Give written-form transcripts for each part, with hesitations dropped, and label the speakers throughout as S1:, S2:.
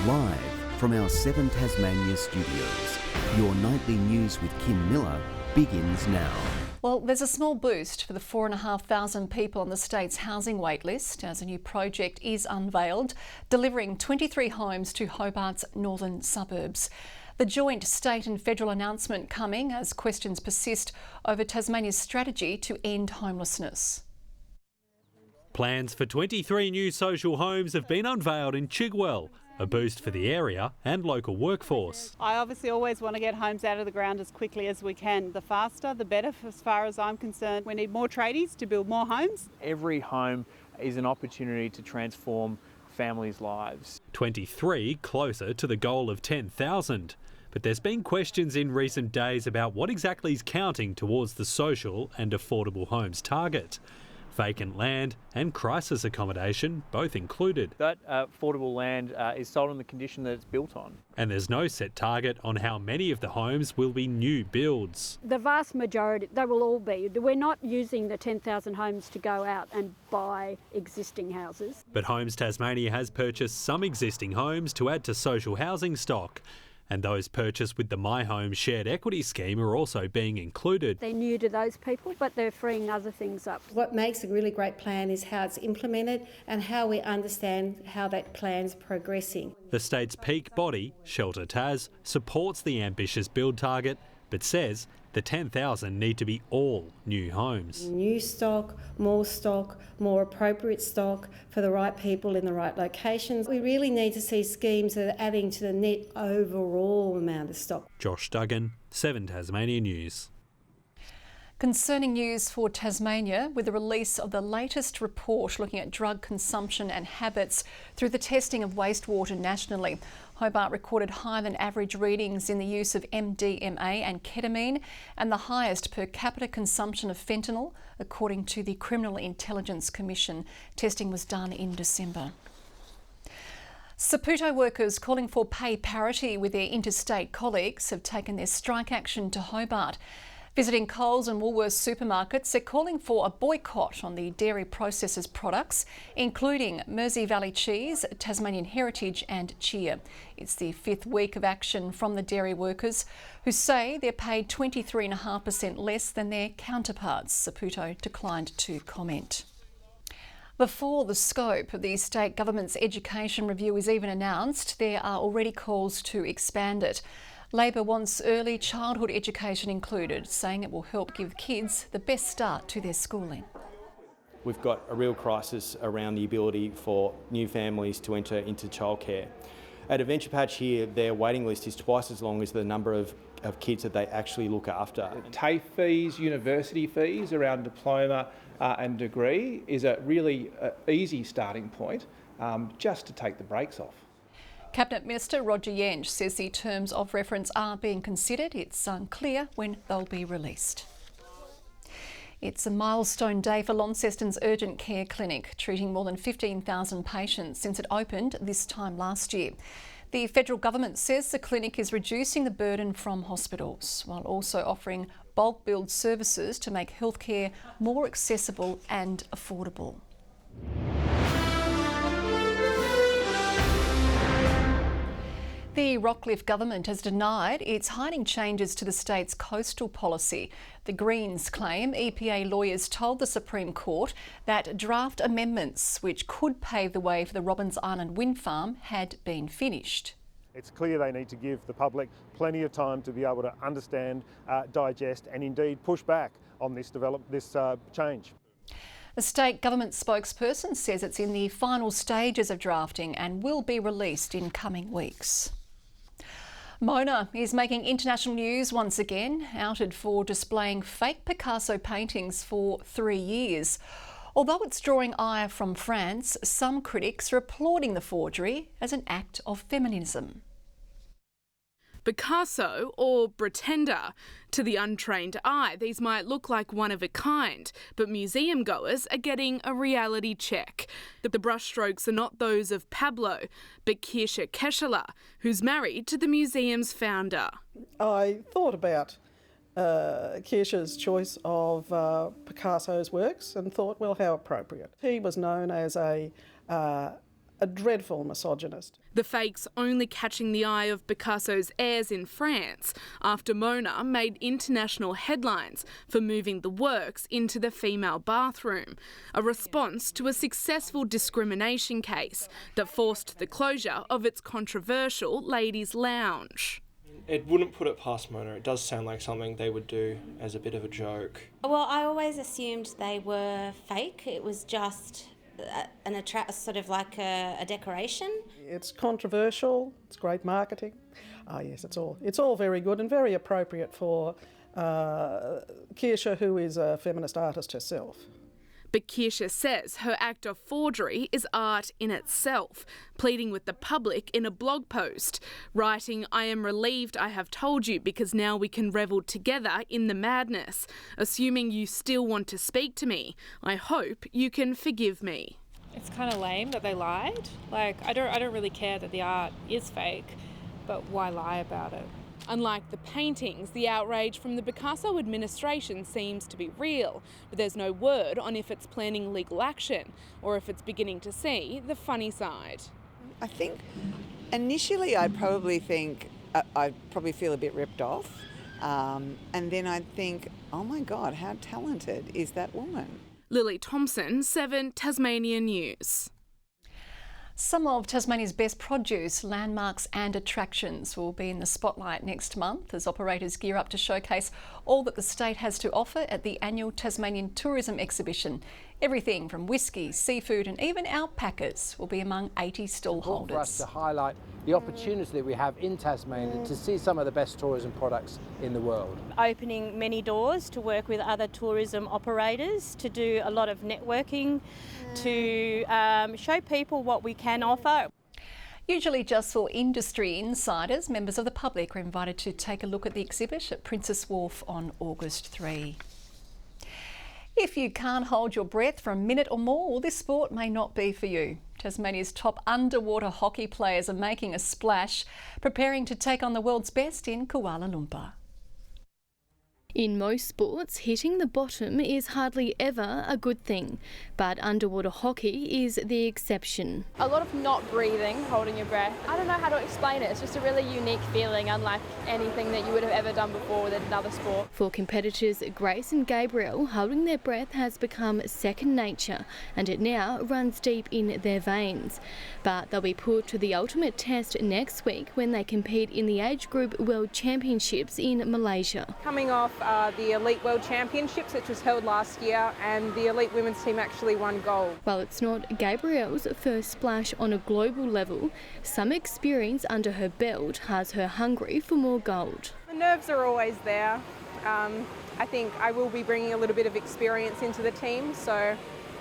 S1: Live from our 7 Tasmania studios, your nightly news with Kim Miller begins now.
S2: Well, there's a small boost for the 4,500 people on the state's housing wait list as a new project is unveiled, delivering 23 homes to Hobart's northern suburbs. The joint state and federal announcement coming as questions persist over Tasmania's strategy to end homelessness.
S3: Plans for 23 new social homes have been unveiled in Chigwell, a boost for the area and local workforce.
S4: I obviously always want to get homes out of the ground as quickly as we can. The faster, the better as far as I'm concerned. We need more tradies to build more homes.
S5: Every home is an opportunity to transform families' lives.
S3: 23 closer to the goal of 10,000. But there's been questions in recent days about what exactly is counting towards the social and affordable homes target. Vacant land and crisis accommodation both included.
S5: That affordable land is sold on the condition that it's built on.
S3: And there's no set target on how many of the homes will be new builds.
S6: The vast majority, they will all be. We're not using the 10,000 homes to go out and buy existing houses.
S3: But Homes Tasmania has purchased some existing homes to add to social housing stock. And those purchased with the My Home shared equity scheme are also being included.
S6: They're new to those people, but they're freeing other things up.
S7: What makes a really great plan is how it's implemented and how we understand how that plan's progressing.
S3: The state's peak body, Shelter Tas, supports the ambitious build target, but says the 10,000 need to be all new homes.
S7: New stock, more appropriate stock for the right people in the right locations. We really need to see schemes that are adding to the net overall amount of stock.
S3: Josh Duggan, 7 Tasmania News.
S2: Concerning news for Tasmania with the release of the latest report looking at drug consumption and habits through the testing of wastewater nationally. Hobart recorded higher than average readings in the use of MDMA and ketamine and the highest per capita consumption of fentanyl, according to the Criminal Intelligence Commission. Testing was done in December. Saputo workers calling for pay parity with their interstate colleagues have taken their strike action to Hobart. Visiting Coles and Woolworths supermarkets, they're calling for a boycott on the dairy processors' products, including Mersey Valley Cheese, Tasmanian Heritage and Cheer. It's the 5th week of action from the dairy workers, who say they're paid 23.5% less than their counterparts. Saputo declined to comment. Before the scope of the state government's education review is even announced, there are already calls to expand it. Labor wants early childhood education included, saying it will help give kids the best start to their schooling.
S8: We've got a real crisis around the ability for new families to enter into childcare. At Adventure Patch here, their waiting list is twice as long as the number of kids that they actually look after.
S9: TAFE fees, university fees around diploma and degree is a really easy starting point just to take the brakes off.
S2: Cabinet Minister Roger Yench says the terms of reference are being considered. It's unclear when they'll be released. It's a milestone day for Launceston's Urgent Care Clinic, treating more than 15,000 patients since it opened this time last year. The federal government says the clinic is reducing the burden from hospitals, while also offering bulk billed services to make healthcare more accessible and affordable. The Rockcliffe government has denied it's hiding changes to the state's coastal policy. The Greens claim EPA lawyers told the Supreme Court that draft amendments which could pave the way for the Robbins Island wind farm had been finished.
S10: It's clear they need to give the public plenty of time to be able to understand, digest and indeed push back on this change.
S2: The state government spokesperson says it's in the final stages of drafting and will be released in coming weeks. Mona is making international news once again, outed for displaying fake Picasso paintings for 3 years. Although it's drawing ire from France, some critics are applauding the forgery as an act of feminism.
S11: Picasso, or pretender. To the untrained eye, these might look like one of a kind, but museum goers are getting a reality check. The brushstrokes are not those of Pablo, but Kirsche Kescheler, who's married to the museum's founder.
S12: I thought about Kirsche's choice of Picasso's works and thought, well, how appropriate. He was known as a a dreadful misogynist.
S11: The fakes only catching the eye of Picasso's heirs in France after Mona made international headlines for moving the works into the female bathroom, a response to a successful discrimination case that forced the closure of its controversial ladies' lounge.
S13: It wouldn't put it past Mona. It does sound like something they would do as a bit of a joke.
S14: Well, I always assumed they were fake. It was just sort of like a decoration.
S12: It's controversial. It's great marketing. Yes, it's all very good and very appropriate for Kirsche, who is a feminist artist herself.
S11: But Kirsche says her act of forgery is art in itself, pleading with the public in a blog post, writing, "I am relieved I have told you because now we can revel together in the madness. Assuming you still want to speak to me, I hope you can forgive me."
S15: It's kind of lame that they lied. Like, I don't really care that the art is fake, but why lie about it?
S11: Unlike the paintings, the outrage from the Picasso administration seems to be real, but there's no word on if it's planning legal action or if it's beginning to see the funny side.
S16: I think initially I'd probably feel a bit ripped off, and then I'd think, oh my God, how talented is that woman?
S11: Lily Thompson, 7 Tasmanian News.
S2: Some of Tasmania's best produce, landmarks and attractions will be in the spotlight next month as operators gear up to showcase all that the state has to offer at the annual Tasmanian Tourism exhibition. Everything from whisky, seafood and even alpacas will be among 80 stall holders.
S17: For us to highlight the opportunity that we have in Tasmania to see some of the best tourism products in the world.
S18: Opening many doors to work with other tourism operators, to do a lot of networking, to show people what we can offer.
S2: Usually just for industry insiders, members of the public are invited to take a look at the exhibit at Princess Wharf on August 3. If you can't hold your breath for a minute or more, well, this sport may not be for you. Tasmania's top underwater hockey players are making a splash, preparing to take on the world's best in Kuala Lumpur.
S19: In most sports, hitting the bottom is hardly ever a good thing, but underwater hockey is the exception.
S20: A lot of not breathing, holding your breath. I don't know how to explain it. It's just a really unique feeling, unlike anything that you would have ever done before with another sport.
S19: For competitors Grace and Gabriel, holding their breath has become second nature, and it now runs deep in their veins. But they'll be put to the ultimate test next week when they compete in the Age Group World Championships in Malaysia.
S21: Coming off the Elite World Championships, which was held last year, and the Elite Women's team actually won gold.
S19: While it's not Gabrielle's first splash on a global level, some experience under her belt has her hungry for more gold.
S21: The nerves are always there. I think I will be bringing a little bit of experience into the team, so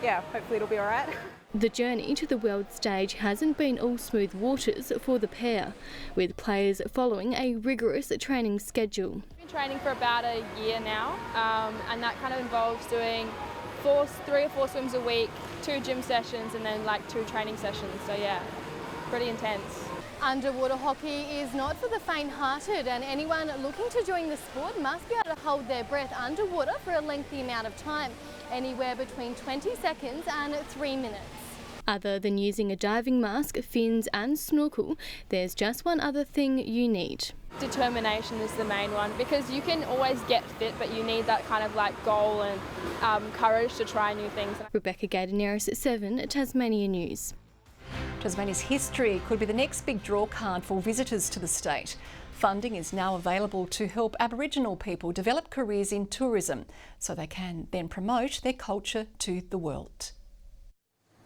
S21: yeah, hopefully it'll be all right.
S19: The journey to the world stage hasn't been all smooth waters for the pair, with players following a rigorous training schedule.
S20: I've been training for about a year now, and that kind of involves doing 3 or 4 swims a week, 2 gym sessions and then like 2 training sessions, so yeah, pretty intense.
S19: Underwater hockey is not for the faint-hearted, and anyone looking to join the sport must be able to hold their breath underwater for a lengthy amount of time, anywhere between 20 seconds and 3 minutes. Other than using a diving mask, fins and snorkel, there's just one other thing you need.
S20: Determination is the main one, because you can always get fit, but you need that kind of like goal and courage to try new things.
S19: Rebecca Gaidaneris at 7 Tasmanian News.
S2: Tasmania's history could be the next big draw card for visitors to the state. Funding is now available to help Aboriginal people develop careers in tourism so they can then promote their culture to the world.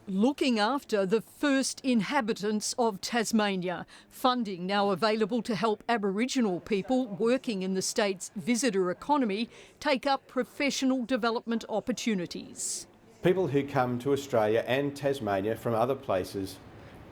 S22: Looking after the first inhabitants of Tasmania. Funding now available to help Aboriginal people working in the state's visitor economy take up professional development opportunities.
S23: People who come to Australia and Tasmania from other places,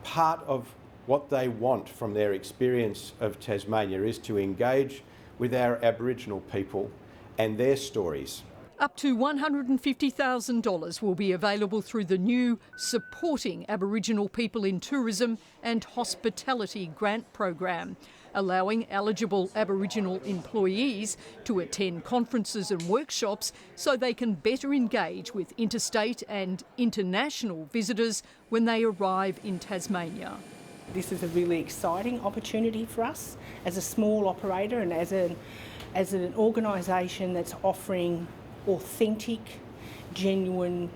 S23: part of what they want from their experience of Tasmania is to engage with our Aboriginal people and their stories.
S22: Up to $150,000 will be available through the new Supporting Aboriginal People in Tourism and Hospitality grant program, allowing eligible Aboriginal employees to attend conferences and workshops so they can better engage with interstate and international visitors when they arrive in Tasmania.
S1: This is a really exciting opportunity for us as a small operator and as an organisation that's offering authentic, genuine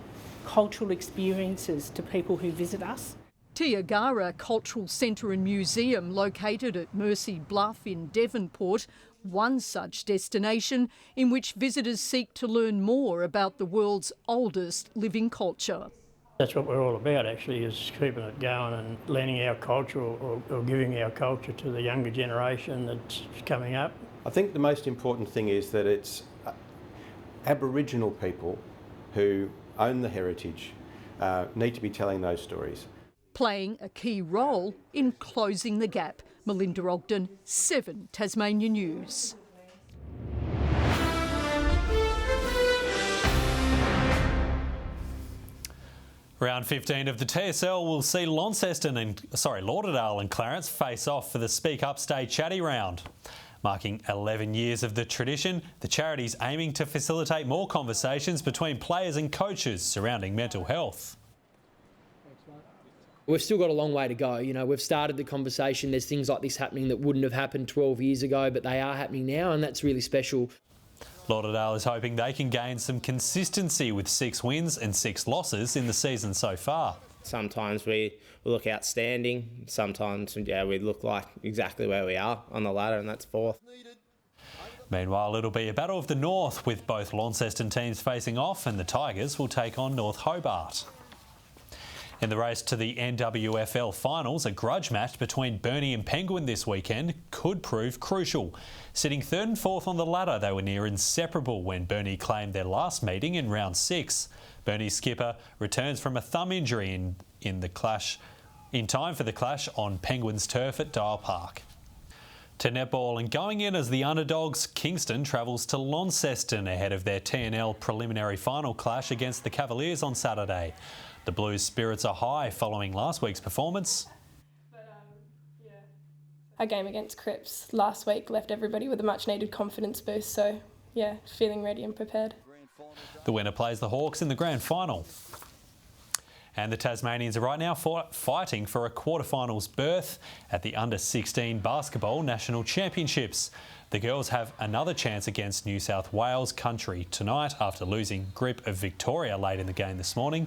S1: cultural experiences to people who visit us.
S22: Tiagara Cultural Centre and Museum, located at Mercy Bluff in Devonport, one such destination in which visitors seek to learn more about the world's oldest living culture.
S4: That's what we're all about, actually, is keeping it going and learning our culture or giving our culture to the younger generation that's coming up.
S23: I think the most important thing is that it's Aboriginal people who own the heritage need to be telling those stories.
S22: Playing a key role in closing the gap. Melinda Ogden, 7 Tasmania News.
S3: Round 15 of the TSL will see Lauderdale and Clarence face off for the Speak Up Stay Chatty round. Marking 11 years of the tradition, the charity's aiming to facilitate more conversations between players and coaches surrounding mental health.
S5: We've still got a long way to go. You know, we've started the conversation. There's things like this happening that wouldn't have happened 12 years ago, but they are happening now, and that's really special.
S3: Lauderdale is hoping they can gain some consistency with 6 wins and 6 losses in the season so far.
S24: Sometimes we look outstanding, sometimes we look like exactly where we are on the ladder, and that's 4th.
S3: Meanwhile, it'll be a battle of the north with both Launceston teams facing off, and the Tigers will take on North Hobart. In the race to the NWFL finals, a grudge match between Burnie and Penguin this weekend could prove crucial. Sitting 3rd and 4th on the ladder, they were near inseparable when Burnie claimed their last meeting in round 6. Burnie's skipper returns from a thumb injury in time for the clash on Penguins turf at Dial Park. To netball, and going in as the underdogs, Kingston travels to Launceston ahead of their TNL preliminary final clash against the Cavaliers on Saturday. The Blues' spirits are high following last week's performance.
S20: Our game against Cripps last week left everybody with a much needed confidence boost, so yeah, feeling ready and prepared.
S3: The winner plays the Hawks in the grand final. And the Tasmanians are right now fighting for a quarterfinals berth at the Under-16 Basketball National Championships. The girls have another chance against New South Wales Country tonight after losing grip of Victoria late in the game this morning.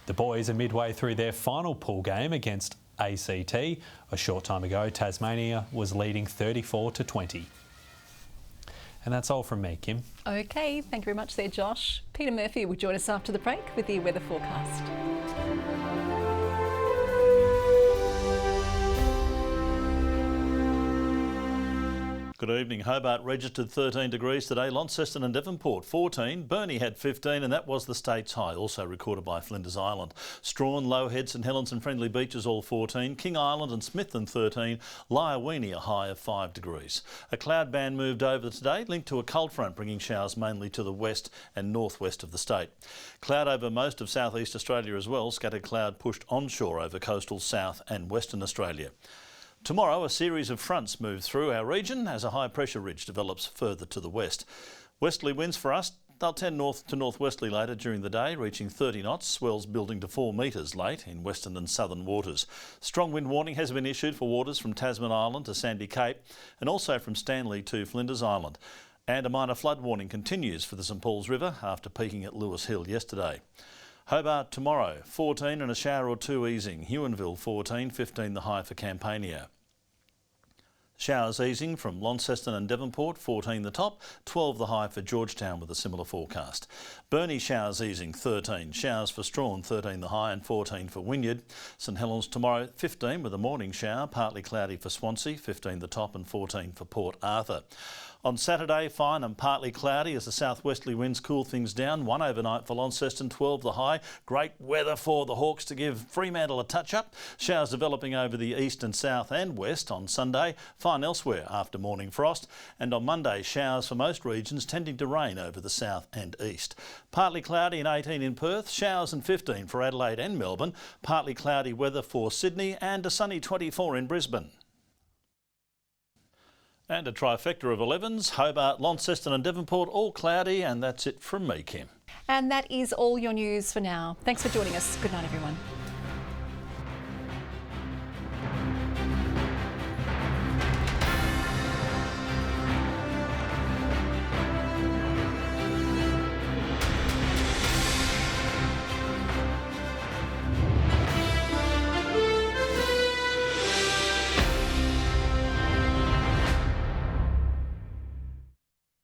S3: The boys are midway through their final pool game against ACT. A short time ago, Tasmania was leading 34-20. And that's all from me, Kim.
S2: OK, thank you very much there, Josh. Peter Murphy will join us after the break with the weather forecast.
S25: Good evening. Hobart registered 13 degrees today, Launceston and Devonport 14, Burnie had 15 and that was the state's high, also recorded by Flinders Island. Strahan, Low Head, St Helens and Friendly Beaches all 14, King Island and Smithton 13, Liaweenie a high of 5 degrees. A cloud band moved over today, linked to a cold front bringing showers mainly to the west and northwest of the state. Cloud over most of southeast Australia as well, scattered cloud pushed onshore over coastal south and western Australia. Tomorrow, a series of fronts move through our region as a high pressure ridge develops further to the west. Westerly winds for us, they'll tend north to northwesterly later during the day, reaching 30 knots, swells building to 4 metres late in western and southern waters. Strong wind warning has been issued for waters from Tasman Island to Sandy Cape and also from Stanley to Flinders Island. And a minor flood warning continues for the St Paul's River after peaking at Lewis Hill yesterday. Hobart tomorrow, 14 and a shower or 2 easing. Huonville 14, 15 the high for Campania. Showers easing from Launceston and Devonport, 14 the top, 12 the high for Georgetown with a similar forecast. Burnie showers easing, 13. Showers for Strahan, 13 the high and 14 for Wynyard. St Helens tomorrow, 15 with a morning shower, partly cloudy for Swansea, 15 the top and 14 for Port Arthur. On Saturday, fine and partly cloudy as the southwesterly winds cool things down. 1 overnight for Launceston, 12 the high. Great weather for the Hawks to give Fremantle a touch-up. Showers developing over the east and south and west on Sunday. Fine elsewhere after morning frost. And on Monday, showers for most regions, tending to rain over the south and east. Partly cloudy and 18 in Perth. Showers and 15 for Adelaide and Melbourne. Partly cloudy weather for Sydney and a sunny 24 in Brisbane. And a trifecta of 11s, Hobart, Launceston and Devonport all cloudy, and that's it from me, Kim.
S2: And that is all your news for now. Thanks for joining us. Good night, everyone.